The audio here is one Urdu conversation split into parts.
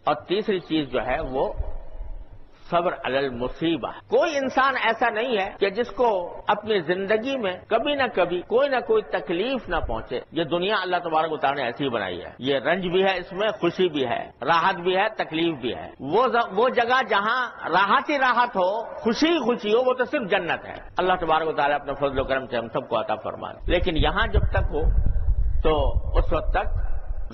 اور تیسری چیز جو ہے وہ صبر علی المصیبہ. کوئی انسان ایسا نہیں ہے کہ جس کو اپنی زندگی میں کبھی نہ کبھی کوئی نہ کوئی تکلیف نہ پہنچے. یہ دنیا اللہ تبارک و تعالی نے ایسی بنائی ہے. یہ رنج بھی ہے، اس میں خوشی بھی ہے، راحت بھی ہے، تکلیف بھی ہے. وہ جگہ جہاں راحت ہی راحت ہو، خوشی خوشی ہو، وہ تو صرف جنت ہے. اللہ تبارک و تعالی اپنے فضل و کرم سے ہم سب کو عطا فرمائے. لیکن یہاں جب تک ہو تو اس وقت تک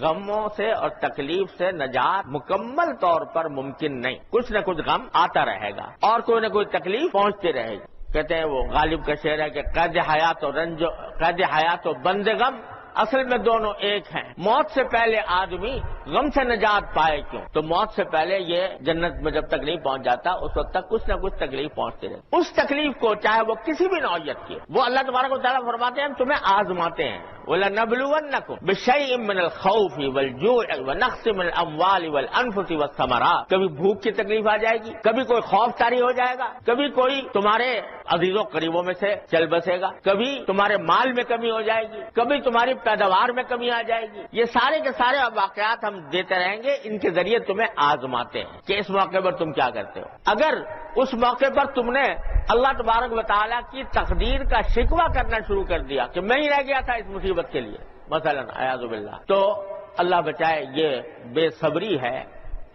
غموں سے اور تکلیف سے نجات مکمل طور پر ممکن نہیں. کچھ نہ کچھ غم آتا رہے گا اور کوئی نہ کوئی تکلیف پہنچتی رہے گی. کہتے ہیں وہ غالب کا شعر ہے کہ قید حیات و بند غم اصل میں دونوں ایک ہیں. موت سے پہلے آدمی غم سے نجات پائے کیوں؟ تو موت سے پہلے یہ جنت میں جب تک نہیں پہنچ جاتا اس وقت تک کچھ نہ کچھ تکلیف پہنچتی رہے. اس تکلیف کو چاہے وہ کسی بھی نوعیت کی، وہ اللہ تبارک و تعالیٰ فرماتے ہیں ہم تمہیں آزماتے ہیں. وَلَنَبْلُوَنَّكُمْ بِشَيْءٍ مِّنَ الْخَوْفِ وَالْجُوعِ وَنَقْصٍ مِّنَ الْأَمْوَالِ وَالْأَنفُسِ وَالثَّمَرَاتِ. کبھی بھوک کی تکلیف آ جائے گی، کبھی کوئی خوف طاری ہو جائے گا، کبھی کوئی تمہارے عزیزوں قریبوں میں سے چل بسے گا، کبھی تمہارے مال میں کمی ہو جائے گی، کبھی تمہاری پیداوار میں کمی آ جائے گی. یہ سارے کے سارے واقعات ہم دیتے رہیں گے. ان کے ذریعے تمہیں آزماتے ہیں کہ اس موقع پر تم کیا کرتے ہو. اگر اس موقع پر تم نے اللہ تبارک و تعالیٰ کی تقدیر کا شکوہ کرنا شروع کر دیا کہ میں ہی رہ گیا تھا اس مصیبت کے لیے مثلا اعوذ باللہ، تو اللہ بچائے یہ بے صبری ہے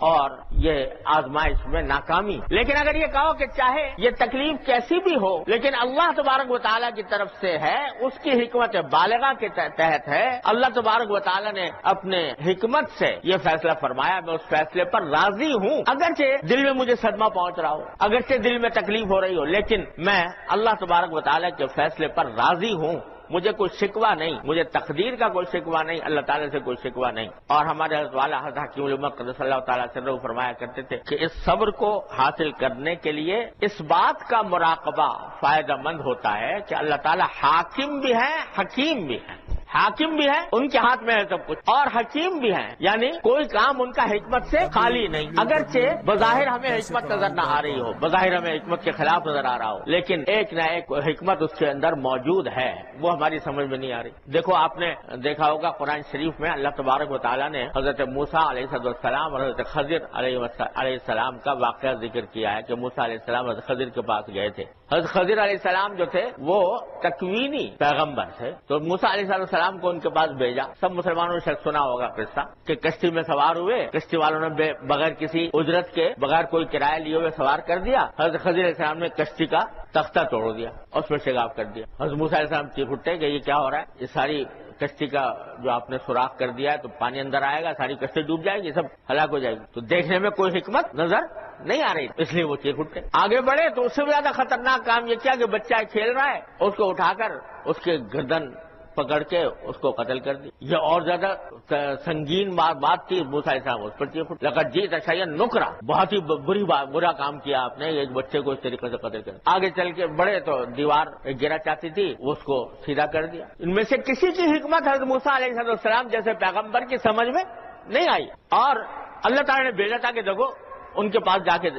اور یہ آزمائش میں ناکامی. لیکن اگر یہ کہو کہ چاہے یہ تکلیف کیسی بھی ہو لیکن اللہ تبارک و تعالیٰ کی طرف سے ہے، اس کی حکمت بالغہ کے تحت ہے، اللہ تبارک و تعالیٰ نے اپنے حکمت سے یہ فیصلہ فرمایا، میں اس فیصلے پر راضی ہوں. اگرچہ دل میں مجھے صدمہ پہنچ رہا ہو، اگرچہ دل میں تکلیف ہو رہی ہو، لیکن میں اللہ تبارک و تعالیٰ کے فیصلے پر راضی ہوں. مجھے کوئی شکوہ نہیں، مجھے تقدیر کا کوئی شکوہ نہیں، اللہ تعالیٰ سے کوئی شکوہ نہیں. اور ہمارے حضرت والا حضرت حکیم الامت قدس اللہ تعالیٰ سے فرمایا کرتے تھے کہ اس صبر کو حاصل کرنے کے لیے اس بات کا مراقبہ فائدہ مند ہوتا ہے کہ اللہ تعالیٰ حاکم بھی ہے، حکیم بھی ہے. حاکم بھی ہے، ان کے ہاتھ میں ہے سب کچھ، اور حکیم بھی ہیں، یعنی کوئی کام ان کا حکمت سے خالی نہیں. اگرچہ بظاہر ہمیں حکمت نظر نہ آ رہی ہو، بظاہر ہمیں حکمت کے خلاف نظر آ رہا ہو، لیکن ایک نہ ایک حکمت اس کے اندر موجود ہے، وہ ہماری سمجھ میں نہیں آ رہی. دیکھو آپ نے دیکھا ہوگا قرآن شریف میں اللہ تبارک و تعالیٰ نے حضرت موسیٰ علیہ السلام اور حضرت خضر علیہ السلام کا واقعہ ذکر کیا ہے کہ موسیٰ علیہ السلام حضرت خضر کے پاس گئے تھے. حضرت خضر علیہ السلام جو تھے وہ تکوینی پیغمبر تھے، تو موسیٰ علیہ السلام کو ان کے پاس بھیجا. سب مسلمانوں نے شاید سنا ہوگا قصہ کہ کشتی میں سوار ہوئے، کشتی والوں نے بغیر کسی اجرت کے، بغیر کوئی کرایہ لیے ہوئے سوار کر دیا. حضرت خضر علیہ السلام نے کشتی کا تختہ توڑ دیا اور اس میں شگاف کر دیا. حضرت موسیٰ علیہ السلام چیخ اٹھے کہ یہ کیا ہو رہا ہے، یہ ساری کشتی کا جو آپ نے سوراخ کر دیا ہے تو پانی اندر آئے گا، ساری کشتی ڈوب جائے گی، سب ہلاک ہو جائے گی. تو دیکھنے میں کوئی حکمت نظر نہیں آ رہی، اس لیے وہ چیخ اٹھے. آگے بڑھے تو اس سے بھی زیادہ خطرناک کام یہ کیا کہ بچہ کھیل رہا ہے، اس کو اٹھا کر اس کے گردن پکڑ کے اس کو قتل کر دی. یہ اور زیادہ سنگین بات تھی. موسیٰ علیہ السلام اس پر چیخ اٹھے، لقد جئت شیئا نکرا، بہت ہی برا کام کیا آپ نے، ایک بچے کو اس طریقے سے قتل کر. آگے چل کے بڑے تو دیوار گرا چاہتی تھی، اس کو سیدھا کر دیا. ان میں سے کسی کی حکمت حضرت موسیٰ علیہ السلام جیسے پیغمبر کی سمجھ میں نہیں آئی، اور اللہ تعالیٰ نے بھیجا تھا کہ دیکھو ان کے پاس جا کے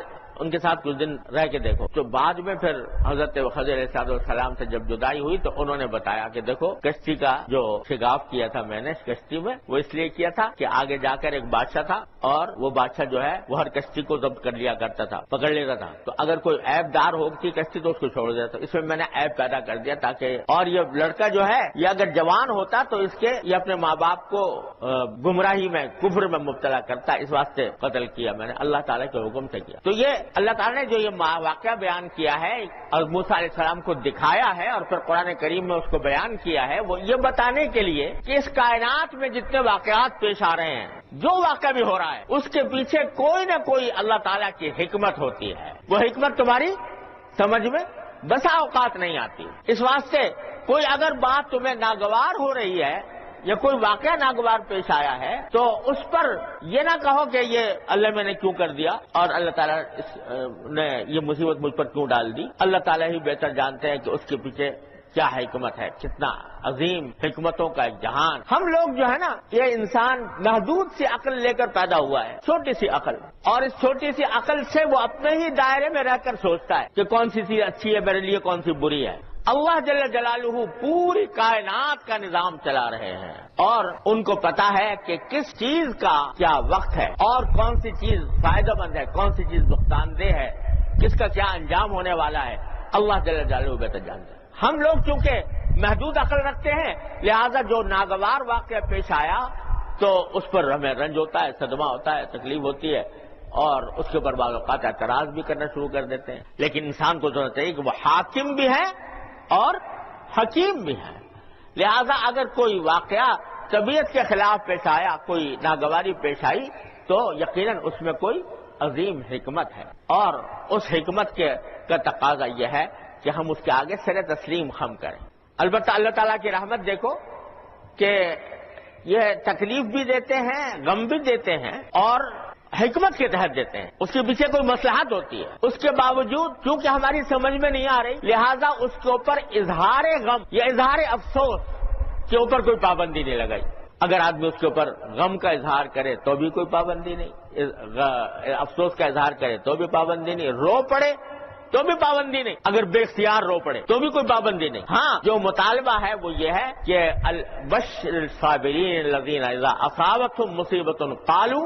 ان کے ساتھ کچھ دن رہ کے دیکھو. تو بعد میں پھر حضرت خضر علیہ السلام سے جب جدائی ہوئی تو انہوں نے بتایا کہ دیکھو کشتی کا جو شگاف کیا تھا میں نے کشتی میں، وہ اس لیے کیا تھا کہ آگے جا کر ایک بادشاہ تھا اور وہ بادشاہ جو ہے وہ ہر کشتی کو ضبط کر لیا کرتا تھا، پکڑ لیتا تھا. تو اگر کوئی عیب دار ہوتی کشتی تو اس کو چھوڑ دیتا. اس میں نے عیب پیدا کر دیا تاکہ، اور یہ لڑکا جو ہے یہ اگر جوان ہوتا تو اس کے یہ اپنے ماں باپ کو گمراہی میں، کفر میں مبتلا کرتا، اس واسطے قتل کیا میں نے، اللہ تعالیٰ کے حکم سے کیا. تو یہ اللہ تعالیٰ نے جو یہ واقعہ بیان کیا ہے اور موسیٰ علیہ السلام کو دکھایا ہے اور پھر قرآن کریم میں اس کو بیان کیا ہے، وہ یہ بتانے کے لیے کہ اس کائنات میں جتنے واقعات پیش آ رہے ہیں، جو واقعہ بھی ہو رہا ہے، اس کے پیچھے کوئی نہ کوئی اللہ تعالیٰ کی حکمت ہوتی ہے. وہ حکمت تمہاری سمجھ میں بسا اوقات نہیں آتی. اس واسطے کوئی اگر بات تمہیں ناگوار ہو رہی ہے یا کوئی واقعہ ناگوار پیش آیا ہے تو اس پر یہ نہ کہو کہ یہ اللہ میں نے کیوں کر دیا اور اللہ تعالیٰ نے یہ مصیبت مجھ پر کیوں ڈال دی. اللہ تعالیٰ ہی بہتر جانتے ہیں کہ اس کے پیچھے کیا حکمت ہے، کتنا عظیم حکمتوں کا ایک جہان. ہم لوگ جو ہے نا، یہ انسان محدود سی عقل لے کر پیدا ہوا ہے، چھوٹی سی عقل، اور اس چھوٹی سی عقل سے وہ اپنے ہی دائرے میں رہ کر سوچتا ہے کہ کون سی چیز اچھی ہے میرے لیے، کون سی بری ہے. اللہ جل جلالہ پوری کائنات کا نظام چلا رہے ہیں اور ان کو پتا ہے کہ کس چیز کا کیا وقت ہے اور کون سی چیز فائدہ مند ہے، کون سی چیز نقصان دہ ہے، کس کا کیا انجام ہونے والا ہے، اللہ جل جلالہ بہتر جانتے ہیں۔ ہم لوگ چونکہ محدود عقل رکھتے ہیں، لہذا جو ناگوار واقعہ پیش آیا تو اس پر ہمیں رنج ہوتا ہے، صدمہ ہوتا ہے، تکلیف ہوتی ہے اور اس کے اوپر بعض اوقات اعتراض بھی کرنا شروع کر دیتے ہیں۔ لیکن انسان کو ضرورت ہے کہ وہ حاکم بھی ہے اور حکیم بھی ہے، لہذا اگر کوئی واقعہ طبیعت کے خلاف پیش آیا، کوئی ناگواری پیش آئی تو یقیناً اس میں کوئی عظیم حکمت ہے اور اس حکمت کا تقاضا یہ ہے کہ ہم اس کے آگے سر تسلیم خم کریں۔ البتہ اللہ تعالیٰ کی رحمت دیکھو کہ یہ تکلیف بھی دیتے ہیں، غم بھی دیتے ہیں اور حکمت کے تحت دیتے ہیں، اس کے پیچھے کوئی مصلحت ہوتی ہے، اس کے باوجود چونکہ ہماری سمجھ میں نہیں آ رہی لہذا اس کے اوپر اظہار غم یا اظہار افسوس کے اوپر کوئی پابندی نہیں لگائی۔ اگر آدمی اس کے اوپر غم کا اظہار کرے تو بھی کوئی پابندی نہیں، افسوس کا اظہار کرے تو بھی پابندی نہیں، رو پڑے تو بھی پابندی نہیں، اگر بے اختیار رو پڑے تو بھی کوئی پابندی نہیں۔ ہاں جو مطالبہ ہے وہ یہ ہے کہ بشر الصابرین الذین اذا اصابتهم مصیبۃ قالوا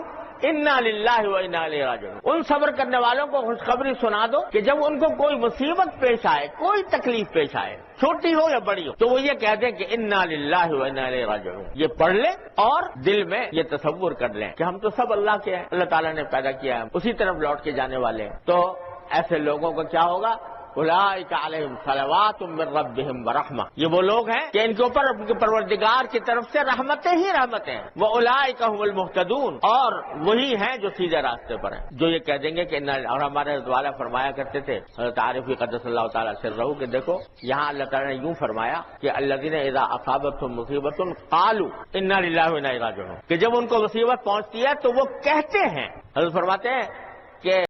انا للہ و انا الیہ راجعون، ان صبر کرنے والوں کو خوشخبری سنا دو کہ جب ان کو کوئی مصیبت پیش آئے، کوئی تکلیف پیش آئے، چھوٹی ہو یا بڑی ہو، تو وہ یہ کہتے ہیں کہ انا للہ و انا الیہ راجعون، یہ پڑھ لیں اور دل میں یہ تصور کر لیں کہ ہم تو سب اللہ کے ہیں، اللہ تعالیٰ نے پیدا کیا ہے، اسی طرف لوٹ کے جانے والے ہیں۔ تو ایسے لوگوں کو کیا ہوگا؟ اولئک علیہم صلوات من ربہم ورحمہ، یہ وہ لوگ ہیں کہ ان کے اوپر ان کے پروردگار کی طرف سے رحمتیں ہی رحمتیں ہیں، واولئک هم المہتدون، اور وہی ہیں جو سیدھے راستے پر ہیں، جو یہ کہہ دیں گے کہ اور ہمارے حضرت والا فرمایا کرتے تھے حضرت عارفی قدس اللہ تعالیٰ سرہ کہ دیکھو یہاں اللہ تعالیٰ نے یوں فرمایا کہ الذین اذا اصابتهم مصیبۃ قالوا انا للہ و انا الیہ راجعون، کہ جب ان کو مصیبت پہنچتی ہے تو وہ کہتے ہیں، حضرت فرماتے ہیں کہ